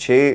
6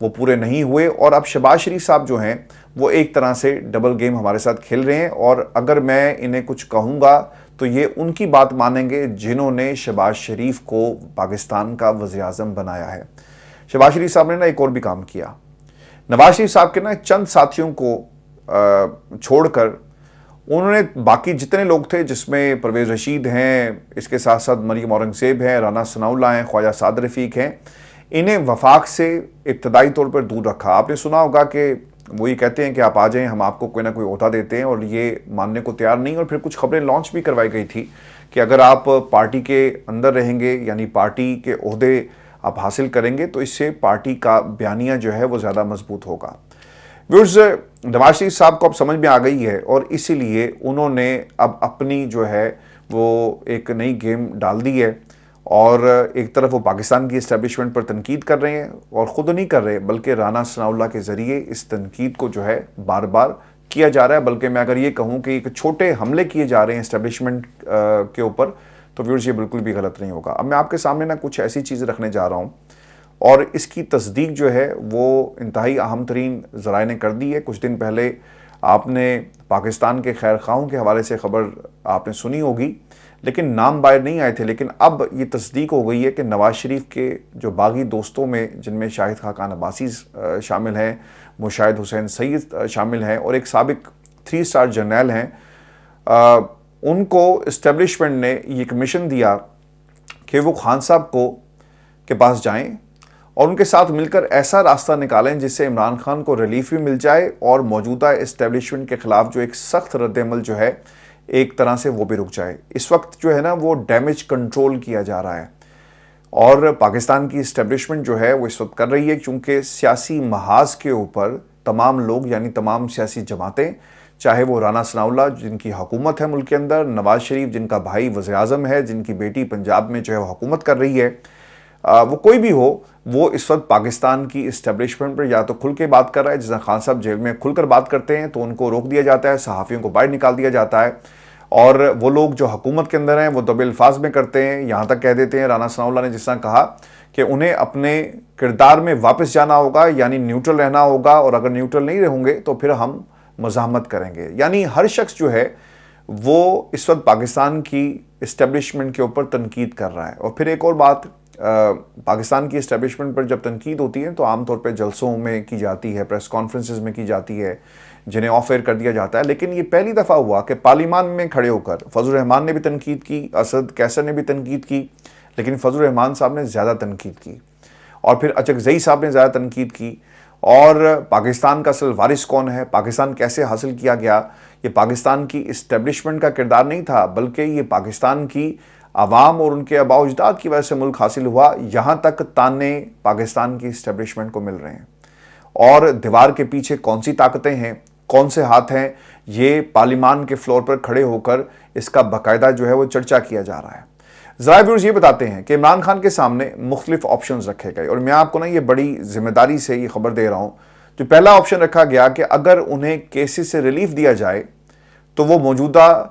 وہ پورے نہیں ہوئے، اور اب شہباز شریف صاحب جو ہیں وہ ایک طرح سے ڈبل گیم ہمارے ساتھ کھیل رہے ہیں، اور اگر میں انہیں کچھ کہوں گا تو یہ ان کی بات مانیں گے جنہوں نے شہباز شریف کو پاکستان کا وزیر اعظم بنایا ہے۔ شہباز شریف صاحب نے ایک اور بھی کام کیا، نواز شریف صاحب کے چند ساتھیوں کو چھوڑ کر انہوں نے باقی جتنے لوگ تھے، جس میں پرویز رشید ہیں، اس کے ساتھ ساتھ مریم اورنگزیب ہیں، رانا ثناءاللہ ہیں، خواجہ سعد رفیق ہیں، انہیں وفاق سے ابتدائی طور پر دور رکھا۔ آپ نے سنا ہوگا کہ وہ یہ کہتے ہیں کہ آپ آ جائیں، ہم آپ کو کوئی نہ کوئی عہدہ دیتے ہیں، اور یہ ماننے کو تیار نہیں، اور پھر کچھ خبریں لانچ بھی کروائی گئی تھی کہ اگر آپ پارٹی کے اندر رہیں گے، یعنی پارٹی کے عہدے آپ حاصل کریں گے، تو اس سے پارٹی کا بیانیہ جو ہے وہ زیادہ مضبوط ہوگا۔ ویورز، نواز شریف صاحب کو اب سمجھ میں آ گئی ہے، اور اسی لیے انہوں نے اب اپنی جو ہے وہ ایک نئی گیم ڈال دی ہے، اور ایک طرف وہ پاکستان کی اسٹیبلشمنٹ پر تنقید کر رہے ہیں، اور خود نہیں کر رہے بلکہ رانا ثناءاللہ کے ذریعے اس تنقید کو جو ہے بار بار کیا جا رہا ہے، بلکہ میں اگر یہ کہوں کہ ایک چھوٹے حملے کیے جا رہے ہیں اسٹیبلشمنٹ کے اوپر، تو ویورز یہ بالکل بھی غلط نہیں ہوگا۔ اب میں آپ کے سامنے کچھ ایسی چیزیں رکھنے جا رہا ہوں، اور اس کی تصدیق جو ہے وہ انتہائی اہم ترین ذرائع نے کر دی ہے۔ کچھ دن پہلے آپ نے پاکستان کے خیر خواہوں کے حوالے سے خبر آپ نے سنی ہوگی، لیکن نام باہر نہیں آئے تھے، لیکن اب یہ تصدیق ہو گئی ہے کہ نواز شریف کے جو باغی دوستوں میں، جن میں شاہد خاقان عباسی شامل ہیں، مشاہد حسین سید شامل ہیں، اور ایک سابق 3 اسٹار جرنیل ہیں، ان کو اسٹیبلشمنٹ نے یہ کمیشن دیا کہ وہ خان صاحب کے پاس جائیں اور ان کے ساتھ مل کر ایسا راستہ نکالیں جس سے عمران خان کو ریلیف بھی مل جائے، اور موجودہ اسٹیبلشمنٹ کے خلاف جو ایک سخت رد عمل جو ہے ایک طرح سے وہ بھی رک جائے۔ اس وقت جو ہے وہ ڈیمیج کنٹرول کیا جا رہا ہے، اور پاکستان کی اسٹیبلشمنٹ جو ہے وہ اس وقت کر رہی ہے، کیونکہ سیاسی محاذ کے اوپر تمام لوگ، یعنی تمام سیاسی جماعتیں، چاہے وہ رانا ثناءاللہ جن کی حکومت ہے ملک کے اندر، نواز شریف جن کا بھائی وزیر اعظم ہے، جن کی بیٹی پنجاب میں جو ہے وہ حکومت کر رہی ہے، وہ کوئی بھی ہو، وہ اس وقت پاکستان کی اسٹیبلشمنٹ پر یا تو کھل کے بات کر رہا ہے، جس طرح خان صاحب جیل میں کھل کر بات کرتے ہیں تو ان کو روک دیا جاتا ہے، صحافیوں کو باہر نکال دیا جاتا ہے، اور وہ لوگ جو حکومت کے اندر ہیں وہ دبے الفاظ میں کرتے ہیں، یہاں تک کہہ دیتے ہیں، رانا ثناءاللہ نے جس طرح کہا کہ انہیں اپنے کردار میں واپس جانا ہوگا، یعنی نیوٹرل رہنا ہوگا، اور اگر نیوٹرل نہیں رہوں گے تو پھر ہم مزاحمت کریں گے۔ یعنی ہر شخص جو ہے وہ اس وقت پاکستان کی اسٹیبلشمنٹ کے اوپر تنقید کر رہا ہے۔ اور پھر ایک اور بات، پاکستان کی اسٹیبلشمنٹ پر جب تنقید ہوتی ہے تو عام طور پہ جلسوں میں کی جاتی ہے، پریس کانفرنسز میں کی جاتی ہے، جنہیں آف ایئر کر دیا جاتا ہے، لیکن یہ پہلی دفعہ ہوا کہ پارلیمان میں کھڑے ہو کر فضل الرحمان نے بھی تنقید کی، اسد کیسر نے بھی تنقید کی، لیکن فضل الرحمان صاحب نے زیادہ تنقید کی، اور پھر اچکزئی صاحب نے زیادہ تنقید کی، اور پاکستان کا اصل وارث کون ہے، پاکستان کیسے حاصل کیا گیا، یہ پاکستان کی اسٹیبلشمنٹ کا کردار نہیں تھا، بلکہ یہ پاکستان کی عوام اور ان کے آباء و اجداد کی وجہ سے ملک حاصل ہوا، یہاں تک تانے پاکستان کی اسٹیبلشمنٹ کو مل رہے ہیں۔ اور دیوار کے پیچھے کون سی طاقتیں ہیں، کون سے ہاتھ ہیں، یہ پارلیمان کے فلور پر کھڑے ہو کر اس کا باقاعدہ جو ہے وہ چرچا کیا جا رہا ہے۔ ذرائع ویورز یہ بتاتے ہیں کہ عمران خان کے سامنے مختلف آپشنز رکھے گئے، اور میں آپ کو یہ بڑی ذمہ داری سے یہ خبر دے رہا ہوں۔ جو پہلا آپشن رکھا گیا کہ اگر انہیں کیسز سے ریلیف دیا جائے تو وہ موجودہ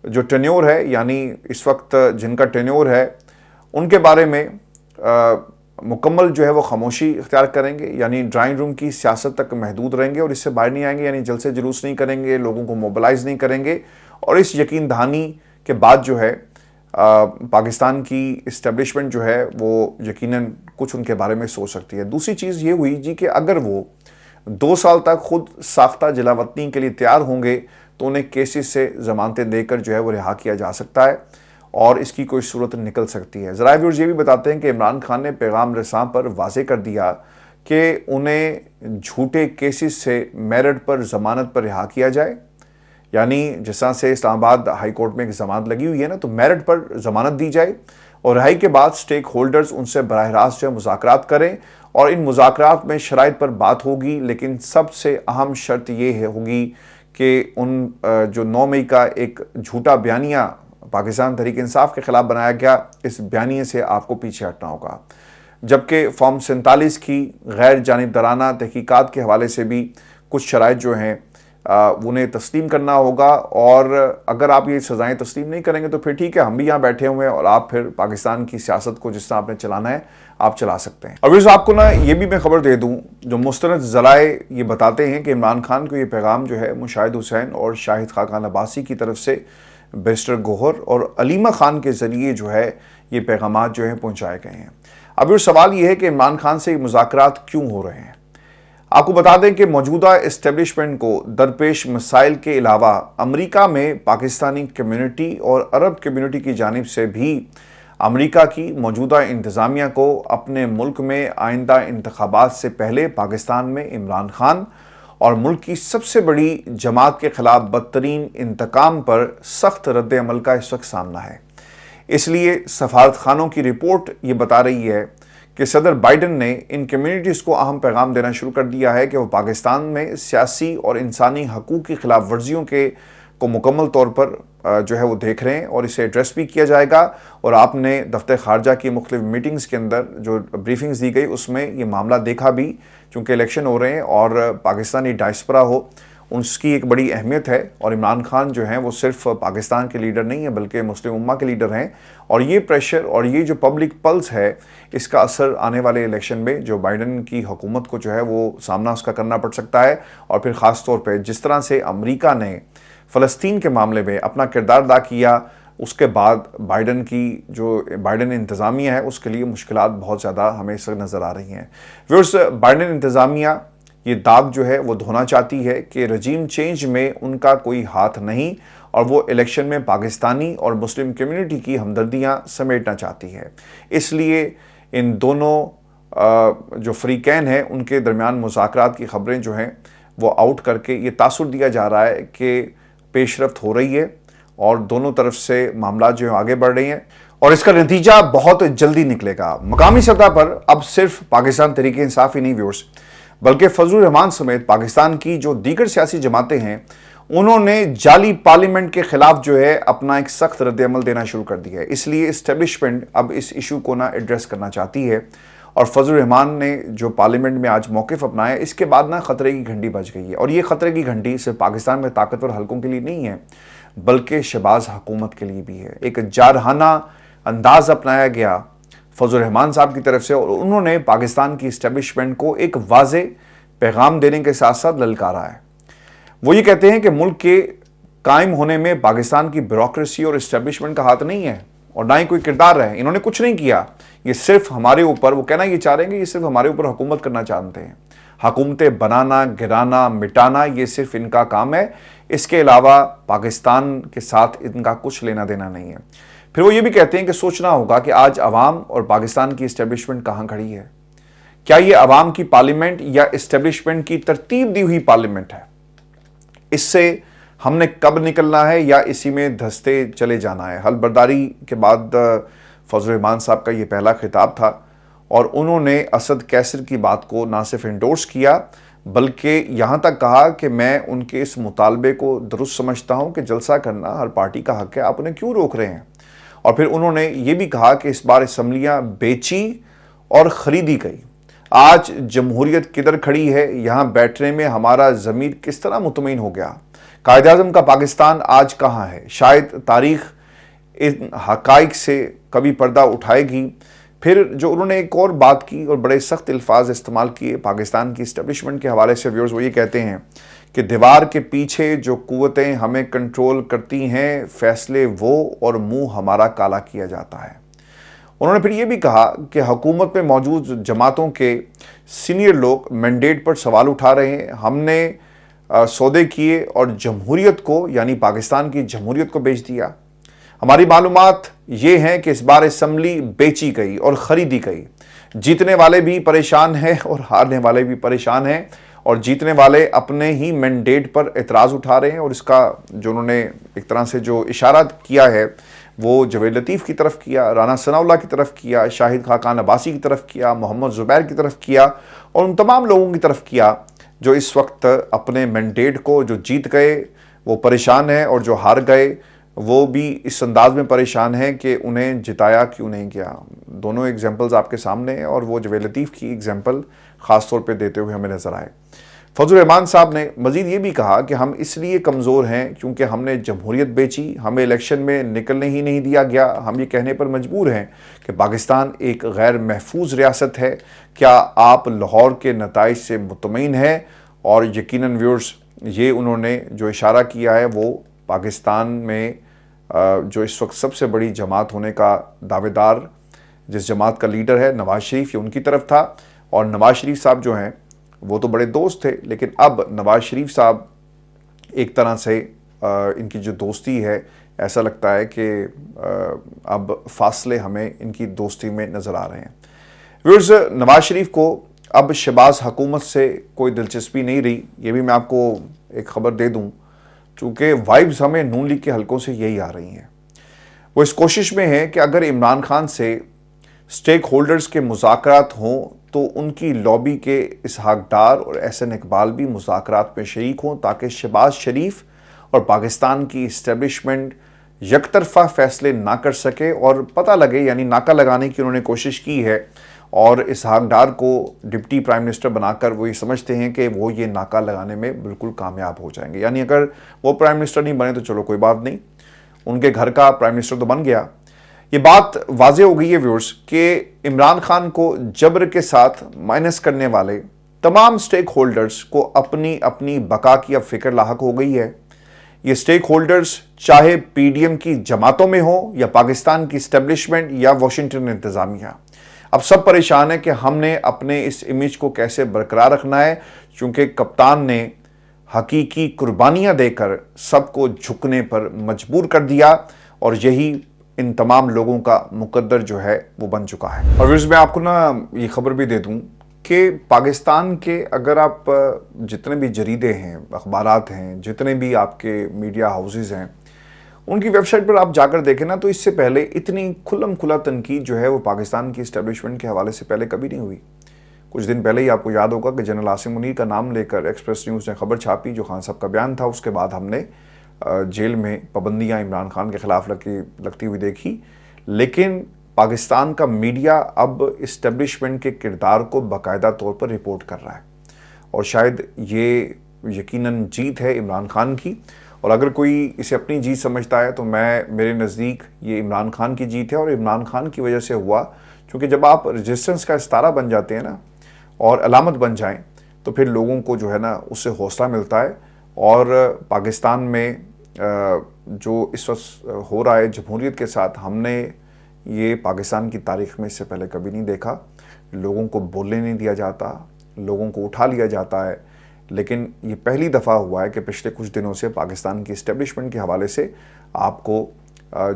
جو ٹینیور ہے، یعنی اس وقت جن کا ٹینیور ہے، ان کے بارے میں مکمل جو ہے وہ خاموشی اختیار کریں گے، یعنی ڈرائنگ روم کی سیاست تک محدود رہیں گے اور اس سے باہر نہیں آئیں گے، یعنی جلسے جلوس نہیں کریں گے، لوگوں کو موبلائز نہیں کریں گے، اور اس یقین دہانی کے بعد جو ہے پاکستان کی اسٹیبلشمنٹ جو ہے وہ یقیناً کچھ ان کے بارے میں سوچ سکتی ہے۔ دوسری چیز یہ ہوئی کہ اگر وہ 2 سال تک خود ساختہ جلا وطنی کے لیے تیار ہوں گے تو انہیں کیسز سے ضمانتیں دے کر جو ہے وہ رہا کیا جا سکتا ہے، اور اس کی کوئی صورت نکل سکتی ہے۔ ذرائع ویورز یہ بھی بتاتے ہیں کہ عمران خان نے پیغام رساں پر واضح کر دیا کہ انہیں جھوٹے کیسز سے میرٹ پر ضمانت پر رہا کیا جائے، یعنی جس طرح سے اسلام آباد ہائی کورٹ میں ایک ضمانت لگی ہوئی ہے نا، تو میرٹ پر ضمانت دی جائے، اور رہائی کے بعد سٹیک ہولڈرز ان سے براہ راست جو ہے مذاکرات کریں، اور ان مذاکرات میں شرائط پر بات ہوگی، لیکن سب سے اہم شرط یہ ہوگی کہ ان جو 9 مئی کا ایک جھوٹا بیانیہ پاکستان تحریک انصاف کے خلاف بنایا گیا، اس بیانیے سے آپ کو پیچھے ہٹنا ہوگا، جبکہ فارم 47 کی غیر جانبدارانہ تحقیقات کے حوالے سے بھی کچھ شرائط جو ہیں انہیں تسلیم کرنا ہوگا، اور اگر آپ یہ سزائیں تسلیم نہیں کریں گے تو پھر ٹھیک ہے، ہم بھی یہاں بیٹھے ہوئے ہیں اور آپ پھر پاکستان کی سیاست کو جس طرح آپ نے چلانا ہے آپ چلا سکتے ہیں۔ اور ویسے آپ کو یہ بھی میں خبر دے دوں، جو مستند ذرائع یہ بتاتے ہیں کہ عمران خان کو یہ پیغام جو ہے مشاہد حسین اور شاہد خاقان عباسی کی طرف سے بیرسٹر گوہر اور علیمہ خان کے ذریعے جو ہے یہ پیغامات جو ہیں پہنچائے گئے ہیں۔ اب یہ سوال یہ ہے کہ عمران خان سے مذاکرات کیوں ہو رہے ہیں؟ آپ کو بتا دیں کہ موجودہ اسٹیبلشمنٹ کو درپیش مسائل کے علاوہ امریکہ میں پاکستانی کمیونٹی اور عرب کمیونٹی کی جانب سے بھی امریکہ کی موجودہ انتظامیہ کو اپنے ملک میں آئندہ انتخابات سے پہلے پاکستان میں عمران خان اور ملک کی سب سے بڑی جماعت کے خلاف بدترین انتقام پر سخت رد عمل کا اس وقت سامنا ہے۔ اس لیے سفارت خانوں کی رپورٹ یہ بتا رہی ہے کہ صدر بائیڈن نے ان کمیونٹیز کو اہم پیغام دینا شروع کر دیا ہے کہ وہ پاکستان میں سیاسی اور انسانی حقوق کی خلاف ورزیوں کو مکمل طور پر جو ہے وہ دیکھ رہے ہیں، اور اسے ایڈریس بھی کیا جائے گا۔ اور آپ نے دفتر خارجہ کی مختلف میٹنگز کے اندر جو بریفنگز دی گئی اس میں یہ معاملہ دیکھا بھی، چونکہ الیکشن ہو رہے ہیں اور پاکستانی ڈائسپرا ہو، اس کی ایک بڑی اہمیت ہے، اور عمران خان جو ہیں وہ صرف پاکستان کے لیڈر نہیں ہیں بلکہ مسلم امہ کے لیڈر ہیں، اور یہ پریشر اور یہ جو پبلک پلس ہے اس کا اثر آنے والے الیکشن میں جو بائیڈن کی حکومت کو جو ہے وہ سامنا اس کا کرنا پڑ سکتا ہے۔ اور پھر خاص طور پہ جس طرح سے امریکہ نے فلسطین کے معاملے میں اپنا کردار ادا کیا، اس کے بعد بائیڈن انتظامیہ ہے اس کے لیے مشکلات بہت زیادہ ہمیں اس وقت نظر آ رہی ہیں۔ ویورز، بائیڈن انتظامیہ یہ داغ جو ہے وہ دھونا چاہتی ہے کہ رجیم چینج میں ان کا کوئی ہاتھ نہیں، اور وہ الیکشن میں پاکستانی اور مسلم کمیونٹی کی ہمدردیاں سمیٹنا چاہتی ہے۔ اس لیے ان دونوں جو فریقین ہیں ان کے درمیان مذاکرات کی خبریں جو ہیں وہ آؤٹ کر کے یہ تاثر دیا جا رہا ہے کہ پیش رفت ہو رہی ہے اور دونوں طرف سے معاملات جو ہیں آگے بڑھ رہے ہیں، اور اس کا نتیجہ بہت جلدی نکلے گا۔ مقامی سطح پر اب صرف پاکستان تحریک انصاف ہی نہیں ویورز، بلکہ فضل الرحمان سمیت پاکستان کی جو دیگر سیاسی جماعتیں ہیں انہوں نے جعلی پارلیمنٹ کے خلاف جو ہے اپنا ایک سخت رد عمل دینا شروع کر دیا ہے۔ اس لیے اسٹیبلشمنٹ اب اس ایشو کو ایڈریس کرنا چاہتی ہے، اور فضل الرحمان نے جو پارلیمنٹ میں آج موقف اپنایا اس کے بعد خطرے کی گھنٹی بج گئی ہے، اور یہ خطرے کی گھنٹی صرف پاکستان میں طاقتور حلقوں کے لیے نہیں ہے بلکہ شہباز حکومت کے لیے بھی ہے۔ ایک جارحانہ انداز اپنایا گیا فضل الرحمان صاحب کی طرف سے، اور انہوں نے پاکستان کی اسٹیبلشمنٹ کو ایک واضح پیغام دینے کے ساتھ ساتھ للکارا ہے۔ وہ یہ کہتے ہیں کہ ملک کے قائم ہونے میں پاکستان کی بیوروکریسی اور اسٹیبلشمنٹ کا ہاتھ نہیں ہے، اور نہ ہی کوئی کردار ہے۔ انہوں نے کچھ نہیں کیا، یہ صرف ہمارے اوپر، وہ کہنا یہ چاہ رہے ہیں کہ یہ صرف ہمارے اوپر حکومت کرنا چاہتے ہیں۔ حکومتیں بنانا، گرانا، مٹانا یہ صرف ان کا کام ہے، اس کے علاوہ پاکستان کے ساتھ ان کا کچھ لینا دینا نہیں ہے۔ پھر وہ یہ بھی کہتے ہیں کہ سوچنا ہوگا کہ آج عوام اور پاکستان کی اسٹیبلشمنٹ کہاں کھڑی ہے۔ کیا یہ عوام کی پارلیمنٹ یا اسٹیبلشمنٹ کی ترتیب دی ہوئی پارلیمنٹ ہے؟ اس سے ہم نے کب نکلنا ہے یا اسی میں دھستے چلے جانا ہے؟ حل برداری کے بعد فضل الرحمان صاحب کا یہ پہلا خطاب تھا، اور انہوں نے اسد کیسر کی بات کو نہ صرف انڈورس کیا بلکہ یہاں تک کہا کہ میں ان کے اس مطالبے کو درست سمجھتا ہوں کہ جلسہ کرنا ہر پارٹی کا حق ہے، آپ انہیں کیوں روک رہے ہیں؟ اور پھر انہوں نے یہ بھی کہا کہ اس بار اسمبلیاں بیچی اور خریدی گئی۔ آج جمہوریت کدھر کھڑی ہے، یہاں بیٹھنے میں ہمارا ضمیر کس طرح مطمئن ہو گیا؟ قائد اعظم کا پاکستان آج کہاں ہے؟ شاید تاریخ ان حقائق سے کبھی پردہ اٹھائے گی۔ پھر جو انہوں نے ایک اور بات کی اور بڑے سخت الفاظ استعمال کیے پاکستان کی اسٹیبلشمنٹ کے حوالے سے ویورز، وہ یہ کہتے ہیں کہ دیوار کے پیچھے جو قوتیں ہمیں کنٹرول کرتی ہیں، فیصلے وہ اور منہ ہمارا کالا کیا جاتا ہے۔ انہوں نے پھر یہ بھی کہا کہ حکومت میں موجود جماعتوں کے سینئر لوگ مینڈیٹ پر سوال اٹھا رہے ہیں، ہم نے سودے کیے اور جمہوریت کو یعنی پاکستان کی جمہوریت کو بیچ دیا۔ ہماری معلومات یہ ہیں کہ اس بار اسمبلی بیچی گئی اور خریدی گئی۔ جیتنے والے بھی پریشان ہیں اور ہارنے والے بھی پریشان ہیں، اور جیتنے والے اپنے ہی مینڈیٹ پر اعتراض اٹھا رہے ہیں، اور اس کا جو انہوں نے ایک طرح سے جو اشارہ کیا ہے وہ جوید لطیف کی طرف کیا، رانا ثناء اللہ کی طرف کیا، شاہد خاقان عباسی کی طرف کیا، محمد زبیر کی طرف کیا، اور ان تمام لوگوں کی طرف کیا جو اس وقت اپنے مینڈیٹ کو جو جیت گئے وہ پریشان ہیں، اور جو ہار گئے وہ بھی اس انداز میں پریشان ہیں کہ انہیں جتایا کیوں نہیں گیا۔ دونوں ایگزامپلز آپ کے سامنے ہیں، اور وہ جوید لطیف کی ایگزامپل خاص طور پہ دیتے ہوئے ہمیں نظر آئے۔ فضل الرحمان صاحب نے مزید یہ بھی کہا کہ ہم اس لیے کمزور ہیں کیونکہ ہم نے جمہوریت بیچی، ہمیں الیکشن میں نکلنے ہی نہیں دیا گیا، ہم یہ کہنے پر مجبور ہیں کہ پاکستان ایک غیر محفوظ ریاست ہے۔ کیا آپ لاہور کے نتائج سے مطمئن ہیں؟ اور یقیناً ویورز، یہ انہوں نے جو اشارہ کیا ہے وہ پاکستان میں جو اس وقت سب سے بڑی جماعت ہونے کا دعوے دار، جس جماعت کا لیڈر ہے نواز شریف، یہ ان کی طرف تھا۔ اور نواز شریف صاحب جو ہیں وہ تو بڑے دوست تھے، لیکن اب نواز شریف صاحب ایک طرح سے ان کی جو دوستی ہے، ایسا لگتا ہے کہ اب فاصلے ہمیں ان کی دوستی میں نظر آ رہے ہیں۔ ویورز، نواز شریف کو اب شہباز حکومت سے کوئی دلچسپی نہیں رہی، یہ بھی میں آپ کو ایک خبر دے دوں، چونکہ وائبز ہمیں نون لیگ کے حلقوں سے یہی آ رہی ہیں۔ وہ اس کوشش میں ہے کہ اگر عمران خان سے سٹیک ہولڈرز کے مذاکرات ہوں تو ان کی لابی کے اسحاق ڈار اور احسن اقبال بھی مذاکرات میں شریک ہوں، تاکہ شہباز شریف اور پاکستان کی اسٹیبلشمنٹ یک طرفہ فیصلے نہ کر سکے اور پتہ لگے، یعنی ناکہ لگانے کی انہوں نے کوشش کی ہے، اور اسحاق ڈار کو ڈپٹی پرائم منسٹر بنا کر وہ یہ سمجھتے ہیں کہ وہ یہ ناکہ لگانے میں بالکل کامیاب ہو جائیں گے۔ یعنی اگر وہ پرائم منسٹر نہیں بنے تو چلو کوئی بات نہیں، ان کے گھر کا پرائم منسٹر تو بن گیا۔ یہ بات واضح ہو گئی ہے ویورز کہ عمران خان کو جبر کے ساتھ مائنس کرنے والے تمام سٹیک ہولڈرز کو اپنی اپنی بقا کی اب فکر لاحق ہو گئی ہے۔ یہ سٹیک ہولڈرز چاہے پی ڈی ایم کی جماعتوں میں ہوں یا پاکستان کی اسٹیبلشمنٹ یا واشنگٹن انتظامیہ، اب سب پریشان ہے کہ ہم نے اپنے اس امیج کو کیسے برقرار رکھنا ہے، چونکہ کپتان نے حقیقی قربانیاں دے کر سب کو جھکنے پر مجبور کر دیا، اور یہی ان تمام لوگوں کا مقدر جو ہے وہ بن چکا ہے۔ اور ویورز، میں آپ کو یہ خبر بھی دے دوں کہ پاکستان کے اگر آپ جتنے بھی جریدے ہیں، اخبارات ہیں، جتنے بھی آپ کے میڈیا ہاؤسز ہیں، ان کی ویب سائٹ پر آپ جا کر دیکھیں نا، تو اس سے پہلے اتنی کھلم کھلا تنقید جو ہے وہ پاکستان کی اسٹیبلشمنٹ کے حوالے سے پہلے کبھی نہیں ہوئی۔ کچھ دن پہلے ہی آپ کو یاد ہوگا کہ جنرل عاصم منیر کا نام لے کر ایکسپریس نیوز نے خبر چھاپی، جو خان صاحب کا بیان تھا۔ اس کے بعد ہم نے جیل میں پابندیاں عمران خان کے خلاف لگتی ہوئی دیکھی، لیکن پاکستان کا میڈیا اب اسٹیبلشمنٹ کے کردار کو باقاعدہ طور پر رپورٹ کر رہا ہے، اور شاید یہ یقیناً جیت ہے عمران خان کی۔ اور اگر کوئی اسے اپنی جیت سمجھتا ہے تو میرے نزدیک یہ عمران خان کی جیت ہے، اور عمران خان کی وجہ سے ہوا، کیونکہ جب آپ ریزسٹنس کا ستارہ بن جاتے ہیں نا، اور علامت بن جائیں، تو پھر لوگوں کو جو ہے نا اس سے حوصلہ ملتا ہے۔ اور پاکستان میں جو اس وقت ہو رہا ہے جمہوریت کے ساتھ، ہم نے یہ پاکستان کی تاریخ میں اس سے پہلے کبھی نہیں دیکھا۔ لوگوں کو بولنے نہیں دیا جاتا، لوگوں کو اٹھا لیا جاتا ہے، لیکن یہ پہلی دفعہ ہوا ہے کہ پچھلے کچھ دنوں سے پاکستان کی اسٹیبلشمنٹ کے حوالے سے آپ کو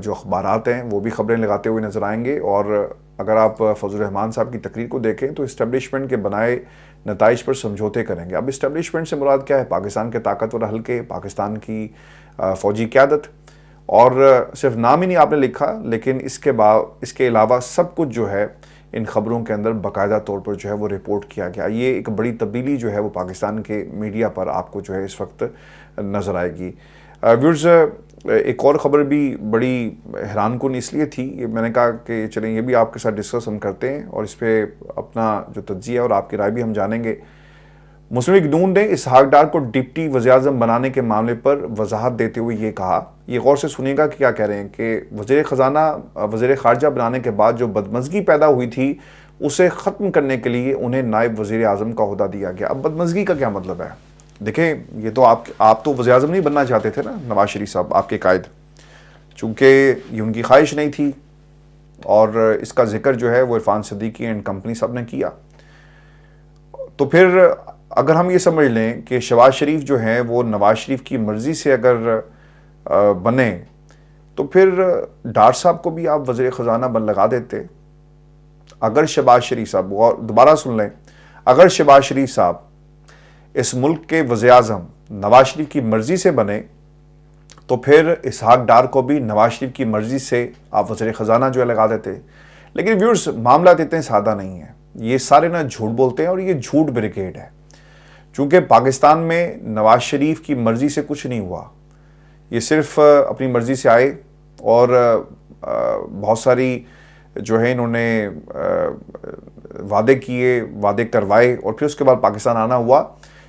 جو اخبارات ہیں وہ بھی خبریں لگاتے ہوئے نظر آئیں گے۔ اور اگر آپ فضل الرحمان صاحب کی تقریر کو دیکھیں تو اسٹیبلشمنٹ کے بنائے نتائج پر سمجھوتے کریں گے۔ اب اسٹیبلشمنٹ سے مراد کیا ہے؟ پاکستان کے طاقتور حلقے، پاکستان کی فوجی قیادت، اور صرف نام ہی نہیں آپ نے لکھا، لیکن اس کے علاوہ سب کچھ جو ہے ان خبروں کے اندر باقاعدہ طور پر جو ہے وہ رپورٹ کیا گیا۔ یہ ایک بڑی تبدیلی جو ہے وہ پاکستان کے میڈیا پر آپ کو جو ہے اس وقت نظر آئے گی۔ ویورز، ایک اور خبر بھی بڑی حیران کن اس لیے تھی، میں نے کہا کہ چلیں یہ بھی آپ کے ساتھ ڈسکس ہم کرتے ہیں اور اس پہ اپنا جو تجزیہ اور آپ کی رائے بھی ہم جانیں گے۔ مسلم لیگ نون نے اسحاق ڈار کو ڈپٹی وزیر اعظم بنانے کے معاملے پر وضاحت دیتے ہوئے یہ کہا، یہ غور سے سنیے گا کہ کیا کہہ رہے ہیں، کہ وزیر خزانہ وزیر خارجہ بنانے کے بعد جو بدمزگی پیدا ہوئی تھی اسے ختم کرنے کے لیے انہیں نائب وزیر اعظم کا عہدہ دیا گیا۔ اب بدمزگی کا کیا مطلب ہے؟ دیکھیں، یہ تو آپ تو وزیر اعظم نہیں بننا چاہتے تھے نا نواز شریف صاحب، آپ کے قائد، چونکہ یہ ان کی خواہش نہیں تھی، اور اس کا ذکر جو ہے وہ عرفان صدیقی اینڈ کمپنی صاحب نے کیا۔ تو پھر اگر ہم یہ سمجھ لیں کہ شہباز شریف جو ہیں وہ نواز شریف کی مرضی سے اگر بنے، تو پھر ڈار صاحب کو بھی آپ وزیر خزانہ لگا دیتے۔ اگر شہباز شریف صاحب، دوبارہ سن لیں، اگر شہباز شریف صاحب اس ملک کے وزیر اعظم نواز شریف کی مرضی سے بنے، تو پھر اسحاق ڈار کو بھی نواز شریف کی مرضی سے آپ وزیر خزانہ جو ہے لگا دیتے۔ لیکن ویورز، معاملات اتنے سادہ نہیں ہیں، یہ سارے نا جھوٹ بولتے ہیں، اور یہ جھوٹ بریگیڈ ہے، چونکہ پاکستان میں نواز شریف کی مرضی سے کچھ نہیں ہوا۔ یہ صرف اپنی مرضی سے آئے، اور بہت ساری جو ہے انہوں نے وعدے کیے، وعدے کروائے، اور پھر اس کے بعد پاکستان آنا ہوا۔